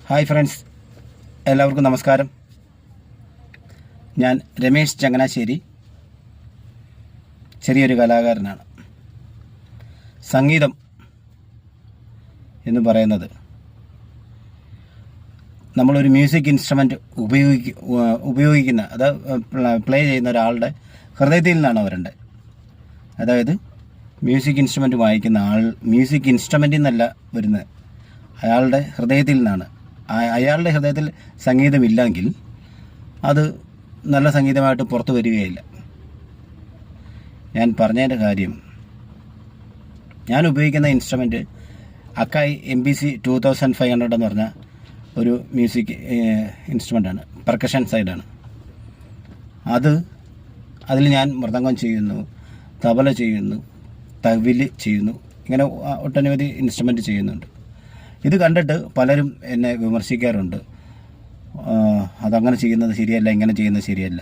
Hi friends, എല്ലാവർക്കും നമസ്കാരം. ഞാൻ രമേശ് ചങ്ങനാശ്ശേരി, ചെറിയൊരു കലാകാരനാണ്. സംഗീതം എന്ന് പറയുന്നത് നമ്മളൊരു മ്യൂസിക് ഇൻസ്ട്രുമെൻ്റ് ഉപയോഗിക്കുന്ന അത് പ്ലേ ചെയ്യുന്ന ഒരാളുടെ ഹൃദയത്തിൽ നിന്നാണ് വരേണ്ടത്. അതായത് മ്യൂസിക് ഇൻസ്ട്രുമെൻ്റ് വായിക്കുന്ന ആൾ മ്യൂസിക് ഇൻസ്ട്രുമെൻറ്റിൽ നിന്നല്ല വരുന്നത്, അയാളുടെ ഹൃദയത്തിൽ നിന്നാണ്. അയാളുടെ ഹൃദയത്തിൽ സംഗീതമില്ലെങ്കിൽ അത് നല്ല സംഗീതമായിട്ട് പുറത്തു വരികയില്ല. ഞാൻ പറഞ്ഞതിൻ്റെ കാര്യം, ഞാൻ ഉപയോഗിക്കുന്ന ഇൻസ്ട്രുമെൻറ്റ് അക്കായ് MPC 2500 എന്ന് പറഞ്ഞ ഒരു മ്യൂസിക് ഇൻസ്ട്രുമെൻ്റാണ്, പെർക്കഷൻ സൈഡാണ്. അതിൽ ഞാൻ മൃദംഗം ചെയ്യുന്നു, തബല ചെയ്യുന്നു, തവില് ചെയ്യുന്നു, ഇങ്ങനെ ഒട്ടനവധി ഇൻസ്ട്രുമെൻ്റ് ചെയ്യുന്നുണ്ട്. ഇത് കണ്ടിട്ട് പലരും എന്നെ വിമർശിക്കാറുണ്ട്. അതങ്ങനെ ചെയ്യുന്നത് ശരിയല്ല, ഇങ്ങനെ ചെയ്യുന്നത് ശരിയല്ല.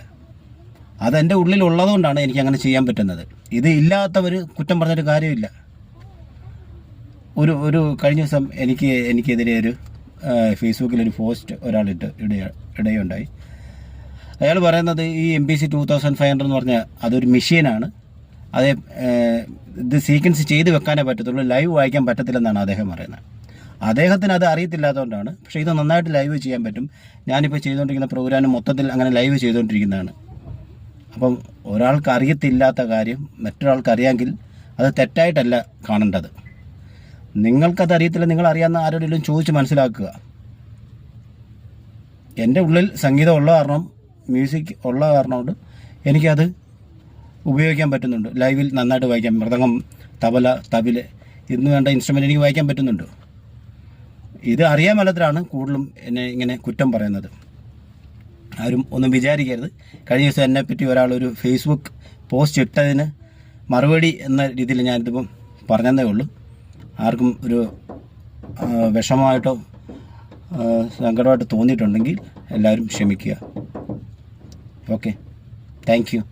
അതെൻ്റെ ഉള്ളിലുള്ളതുകൊണ്ടാണ് എനിക്ക് അങ്ങനെ ചെയ്യാൻ പറ്റുന്നത്. ഇത് ഇല്ലാത്തവർ കുറ്റം പറഞ്ഞിട്ട് കാര്യമില്ല. ഒരു കഴിഞ്ഞ ദിവസം എനിക്കെതിരെ ഒരു ഫേസ്ബുക്കിലൊരു പോസ്റ്റ് ഒരാളിട്ട് ഇടുകയുണ്ടായി. അയാൾ പറയുന്നത് ഈ MPC 2500 എന്ന് പറഞ്ഞാൽ അതൊരു മെഷീനാണ്, അത് ഇത് സീക്വൻസ് ചെയ്ത് വെക്കാനേ പറ്റത്തുള്ളൂ, ലൈവ് വായിക്കാൻ പറ്റത്തില്ലെന്നാണ് അദ്ദേഹം പറയുന്നത്. അദ്ദേഹത്തിന് അത് അറിയത്തില്ലാത്തതുകൊണ്ടാണ്. പക്ഷേ ഇത് നന്നായിട്ട് ലൈവ് ചെയ്യാൻ പറ്റും. ഞാനിപ്പോൾ ചെയ്തുകൊണ്ടിരിക്കുന്ന പ്രോഗ്രാം മൊത്തത്തിൽ അങ്ങനെ ലൈവ് ചെയ്തുകൊണ്ടിരിക്കുന്നതാണ്. അപ്പം ഒരാൾക്ക് അറിയത്തില്ലാത്ത കാര്യം മറ്റൊരാൾക്ക് അറിയാമെങ്കിൽ അത് തെറ്റായിട്ടല്ല കാണേണ്ടത്. നിങ്ങൾക്കത് അറിയത്തില്ല, നിങ്ങളറിയാവുന്ന ആരോടെങ്കിലും ചോദിച്ച് മനസ്സിലാക്കുക. എൻ്റെ ഉള്ളിൽ സംഗീതം ഉള്ള കാരണം, മ്യൂസിക് ഉള്ള കാരണം കൊണ്ട് എനിക്കത് ഉപയോഗിക്കാൻ പറ്റുന്നുണ്ട്. ലൈവിൽ നന്നായിട്ട് വായിക്കാം. മൃദംഗം, തബല, തവില് ഇന്ന് വേണ്ട ഇൻസ്ട്രുമെൻ്റ് എനിക്ക് വായിക്കാൻ പറ്റുന്നുണ്ട്. ഇത് അറിയാൻ മേലത്തിലാണ് കൂടുതലും എന്നെ ഇങ്ങനെ കുറ്റം പറയുന്നത്. ആരും ഒന്നും വിചാരിക്കരുത്. കഴിഞ്ഞ ദിവസം എന്നെപ്പറ്റി ഒരാളൊരു ഫേസ്ബുക്ക് പോസ്റ്റ് ഇട്ടതിന് മറുപടി എന്ന രീതിയിൽ ഞാനിതിപ്പം പറഞ്ഞതേ ഉള്ളൂ. ആർക്കും ഒരു വിഷമമായിട്ടോ സങ്കടമായിട്ടോ തോന്നിയിട്ടുണ്ടെങ്കിൽ എല്ലാവരും ക്ഷമിക്കുക. Okay, thank you.